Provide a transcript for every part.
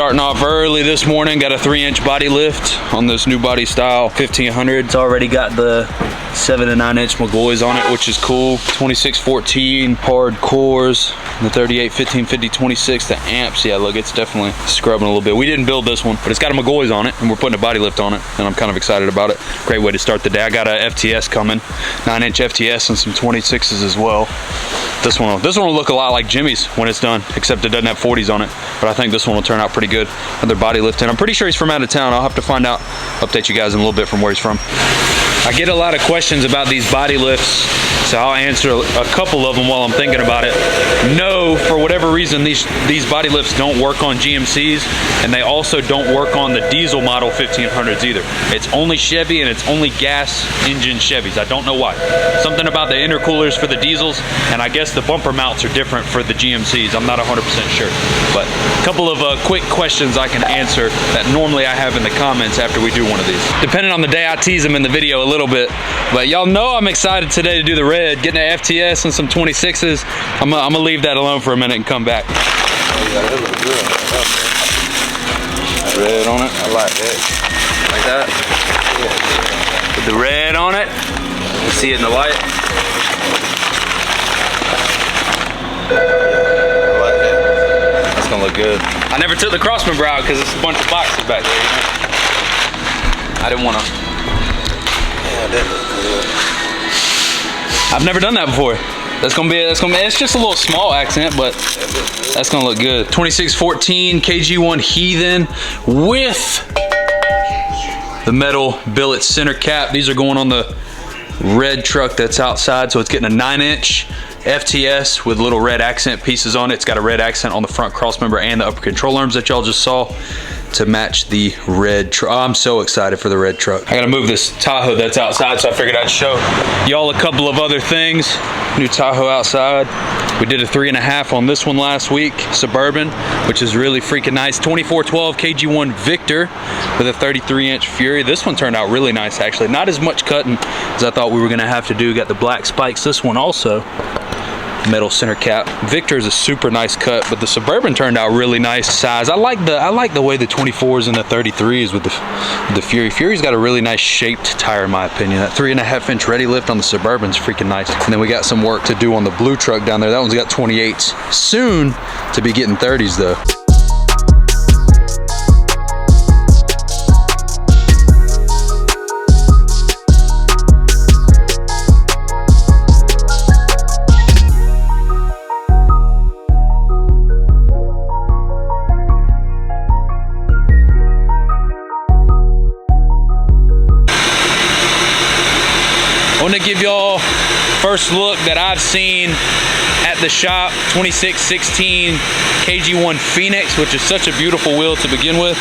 starting off early this morning. Got a 3-inch body lift on this new body style 1500. It's already got the 7 and 9 inch Mcgaughys on it, which is cool. 2614 hard cores, the 38 1550 26, the amps. Yeah, look, it's definitely scrubbing a little bit. We didn't build this one, but it's got a Mcgaughys on it, and we're putting a body lift on it, and I'm kind of excited about it. Great way to start the day. I got a FTS coming, 9-inch FTS and some 26s as well. This one will look a lot like Jimmy's when it's done, except it doesn't have 40s on it. But I think this one will turn out pretty good. Another body lift, and I'm pretty sure he's from out of town. I'll have to find out, update you guys in a little bit from where he's from. I get a lot of questions about these body lifts, so I'll answer a couple of them while I'm thinking about it. No, for whatever reason, these body lifts don't work on GMCs, and they also don't work on the diesel model 1500s either. It's only Chevy, and it's only gas engine Chevys. I don't know why. Something about the intercoolers for the diesels, and I guess the bumper mounts are different for the GMCs. I'm not 100% sure, but a couple of quick questions I can answer that normally I have in the comments after we do one of these. Depending on the day, I tease them in the video a little bit, but y'all know I'm excited today to do the red, getting an FTS and some 26s. I'm gonna leave that alone for a minute and come back. Oh yeah, that looks good. Red on it. I like that. Like that? Yeah. Put the red on it. You see it in the light. I like that. That's gonna look good. I never took the crossmember out because it's a bunch of boxes back there, you know? I didn't wanna. Yeah, that looks good. I've never done that before. It's just a little small accent, but that's gonna look good. 2614 KG1 Heathen with the metal billet center cap. These are going on the red truck that's outside, so it's getting a 9-inch FTS with little red accent pieces on it. It's got a red accent on the front crossmember and the upper control arms that y'all just saw to match the red truck. Oh, I'm so excited for the red truck. I gotta move this Tahoe that's outside, so I figured I'd show y'all a couple of other things. New Tahoe outside. We did a 3.5 on this one last week, Suburban, which is really freaking nice. 2412 KG1 Victor with a 33-inch Fury. This one turned out really nice, actually. Not as much cutting as I thought we were gonna have to do. Got the black spikes. This one also metal center cap. Victor is a super nice cut, but the Suburban turned out really nice size. I like the way the 24s and the 33s with the Fury. Fury's got a really nice shaped tire in my opinion. That 3.5-inch ready lift on the Suburban's freaking nice. And then we got some work to do on the blue truck down there. That one's got 28s. Soon to be getting 30s though. I want to give y'all first look that I've seen at the shop. 2616 KG1 Phoenix, which is such a beautiful wheel to begin with,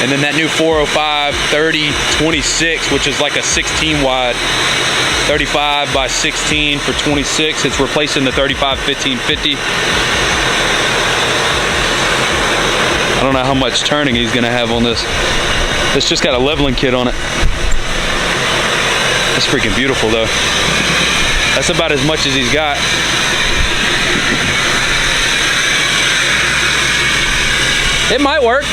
and then that new 405 30 26, which is like a 16 wide, 35 by 16 for 26. It's replacing the 35 1550. I don't know how much turning he's gonna have on this. It's just got a leveling kit on it. It's freaking beautiful though. That's about as much as he's got. It might work.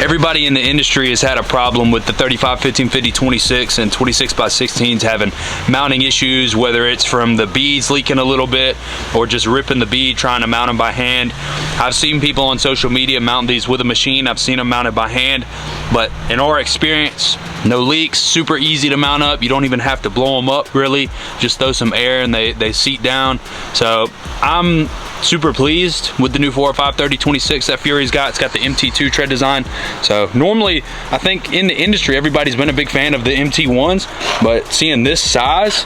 Everybody in the industry has had a problem with the 35 1550 26 and 26 by 16s having mounting issues, whether it's from the beads leaking a little bit or just ripping the bead trying to mount them by hand. I've seen people on social media mount these with a machine. I've seen them mounted by hand, but in our experience, no leaks, super easy to mount up. You don't even have to blow them up really. Just throw some air and they seat down. So I'm super pleased with the new 405 30 26 that Fury's got. It's got the MT2 tread design. So normally I think in the industry everybody's been a big fan of the MT1s, but seeing this size,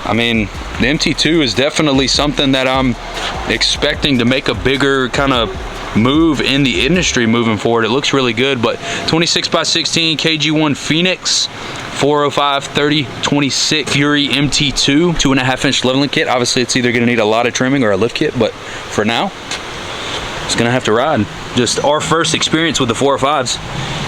I mean, the MT2 is definitely something that I'm expecting to make a bigger kind of move in the industry moving forward. It looks really good. But 26 by 16 KG1 Phoenix 405 30 26 Fury MT2 2.5-inch leveling kit. Obviously it's either gonna need a lot of trimming or a lift kit, but for now it's gonna have to ride. Just our first experience with the 405s,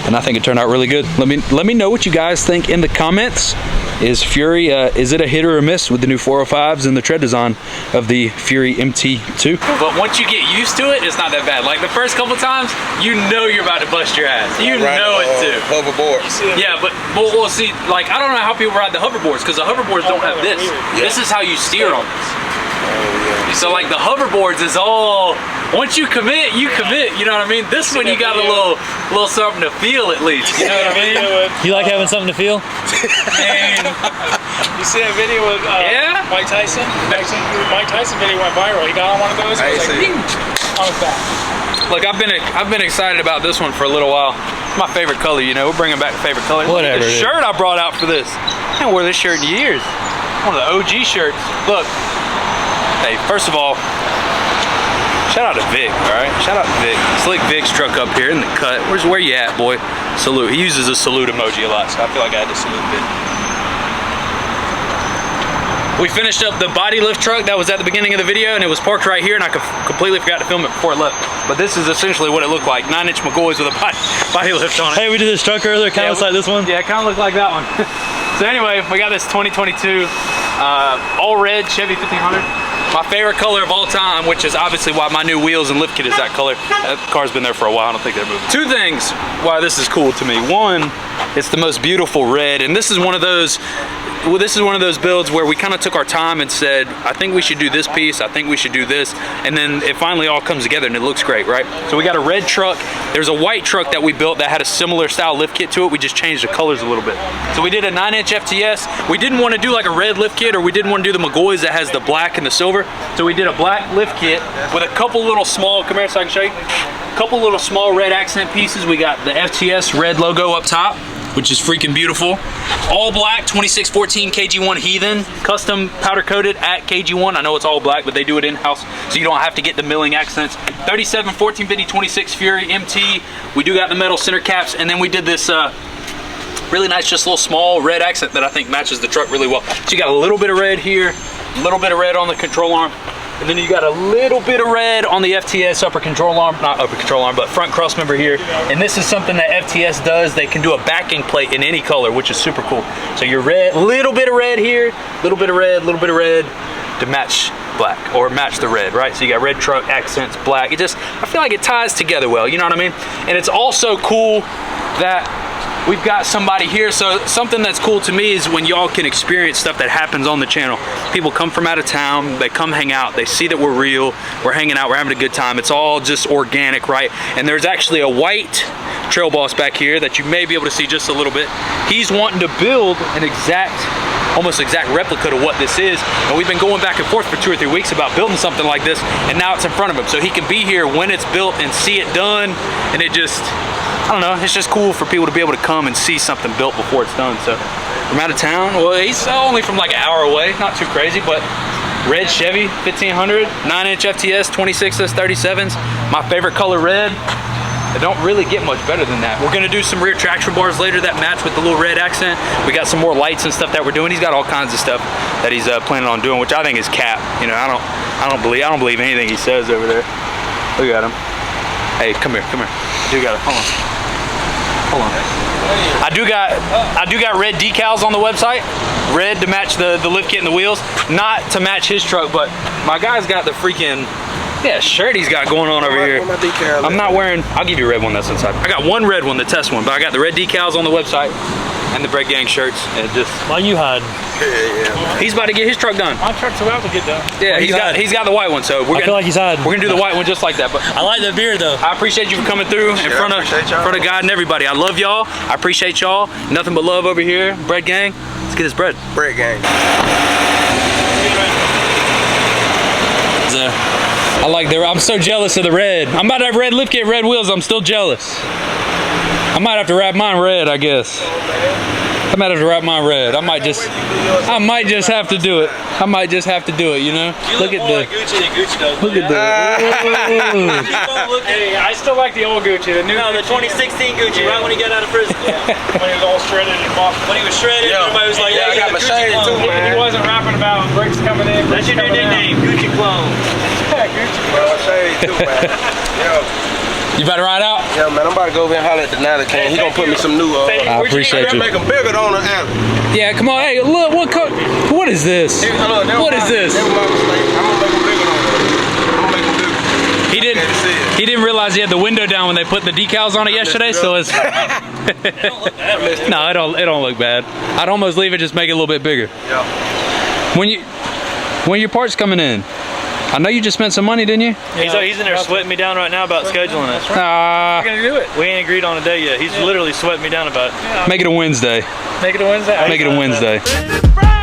and I think it turned out really good. Let me know what you guys think in the comments. Is Fury, is it a hit or a miss with the new 405s and the tread design of the Fury MT2? But once you get used to it, it's not that bad. Like the first couple times, you know you're about to bust your ass. You know it too. Hoverboards. Yeah, but we'll see. Like I don't know how people ride the hoverboards because the hoverboards don't have this. Yeah. This is how you steer on this. So like the hoverboards is all, once you commit, you commit, you know what I mean? This one you got a little something to feel at least, you know what I mean? You like having something to feel? And you see that video with Mike Tyson? Mike Tyson video went viral. He got on one of those. It was like, on his back. Look, I've been excited about this one for a little while. It's my favorite color, you know. We're bringing back favorite color. Whatever. The shirt I brought out for this. I haven't worn this shirt in years. One of the OG shirts. Look. Hey, first of all, shout out to Vic, all right? Shout out to Vic. Slick Vic's truck up here in the cut. Where you at, boy? Salute. He uses a salute emoji a lot, so I feel like I had to salute Vic. We finished up the body lift truck that was at the beginning of the video, and it was parked right here, and I completely forgot to film it before it left. But this is essentially what it looked like. 9-inch Mcgaughys with a body lift on it. Hey, we did this truck earlier, kind of looks like this one. Yeah, it kind of looked like that one. So anyway, we got this 2022 all red Chevy 1500. My favorite color of all time, which is obviously why my new wheels and lift kit is that color. That car's been there for a while. I don't think they're moving. Two things why this is cool to me. One, it's the most beautiful red, and this is one of those. Well, this is one of those builds where we kind of took our time and said, I think we should do this piece, I think we should do this, and then it finally all comes together and it looks great, right? So we got a red truck. There's a white truck that we built that had a similar style lift kit to it. We just changed the colors a little bit. So we did a 9-inch FTS. We didn't want to do like a red lift kit, or we didn't want to do the Mcgaughys that has the black and the silver. So we did a black lift kit with a couple little small, come here so I can show you, a couple little small red accent pieces. We got the FTS red logo up top, which is freaking beautiful. All black, 2614 KG1 Heathen, custom powder coated at KG1. I know it's all black, but they do it in-house, so you don't have to get the milling accents. 37 1450 26 Fury MT. We do got the metal center caps, and then we did this really nice, just little small red accent that I think matches the truck really well. So you got a little bit of red here, a little bit of red on the control arm, and then you got a little bit of red on the FTS upper control arm, not upper control arm, but front cross member here. And this is something that FTS does. They can do a backing plate in any color, which is super cool. So your red, little bit of red here, little bit of red to match black, or match the red, right? So you got red truck accents, black. It just, I feel like it ties together well, you know what I mean? And it's also cool that we've got somebody here. So something that's cool to me is when y'all can experience stuff that happens on the channel. People come from out of town, they come hang out, they see that we're real, we're hanging out, we're having a good time. It's all just organic, right? And there's actually a white trail boss back here that you may be able to see just a little bit. He's wanting to build an almost exact replica of what this is, and we've been going back and forth for 2 or 3 weeks about building something like this, and now it's in front of him, so he can be here when it's built and see it done. And it just, I don't know, it's just cool for people to be able to come and see something built before it's done. So from out of town, well, he's only from like an hour away, not too crazy, but red Chevy 1500, 9-inch FTS 26s 37s, my favorite color red. I don't really get much better than that. We're gonna do some rear traction bars later that match with the little red accent. We got some more lights and stuff that we're doing. He's got all kinds of stuff that he's planning on doing, which I think is cap. You know, I don't believe anything he says over there. Look at him. Hey, come here. I do got it. Hold on. I do got red decals on the website. Red to match the lift kit and the wheels. Not to match his truck, but my guy's got the freaking shirt he's got going on over here. I'm not wearing, I'll give you a red one that's inside. I got one red one, the test one, but I got the red decals on the website and the Bread Gang shirts. And just, why you hiding? Yeah. He's about to get his truck done. My truck's about to get done. Yeah, he's got the white one, so I feel like he's hiding. We're gonna do the white one just like that. But I like the beard though. I appreciate you for coming through in front of God and everybody. I love y'all. I appreciate y'all. Nothing but love over here. Bread Gang. Let's get this bread. Bread Gang. I like I'm so jealous of the red. I'm about to have red lift kit, red wheels. I'm still jealous. I might have to wrap mine red, I guess. I might have to wrap mine red. I might just have to do it. I might just have to do it, you know? Look at the Gucci than Gucci does. look at the Hey, I still like the old Gucci. The new the 2016 Gucci, right when he got out of prison. when he was all shredded and buff. When he was shredded, everybody was like, Yeah, I got my shade too, man. He wasn't rapping about bricks coming in. That's your new nickname, Gucci clone. Yeah, Gucci. Got my shade too, man. Yo. You better ride out? Yeah, man, I'm about to go over and holler at the Nana King. He gonna put me some new. I appreciate you. Make them bigger on the alley. Yeah, come on. Hey, look, what is this? What is this? I'm gonna make them bigger on there. I'm gonna make them bigger. He didn't realize he had the window down when they put the decals on it yesterday, so it's no, it don't look bad. I'd almost leave it, just make it a little bit bigger. Yeah. When your parts coming in? I know you just spent some money, didn't you? He's in there sweating me down right now about scheduling us. We're gonna do it. We ain't agreed on a day yet. He's literally sweating me down about it. Make it a Wednesday. Make it a Wednesday. Make it a Wednesday. This is Friday.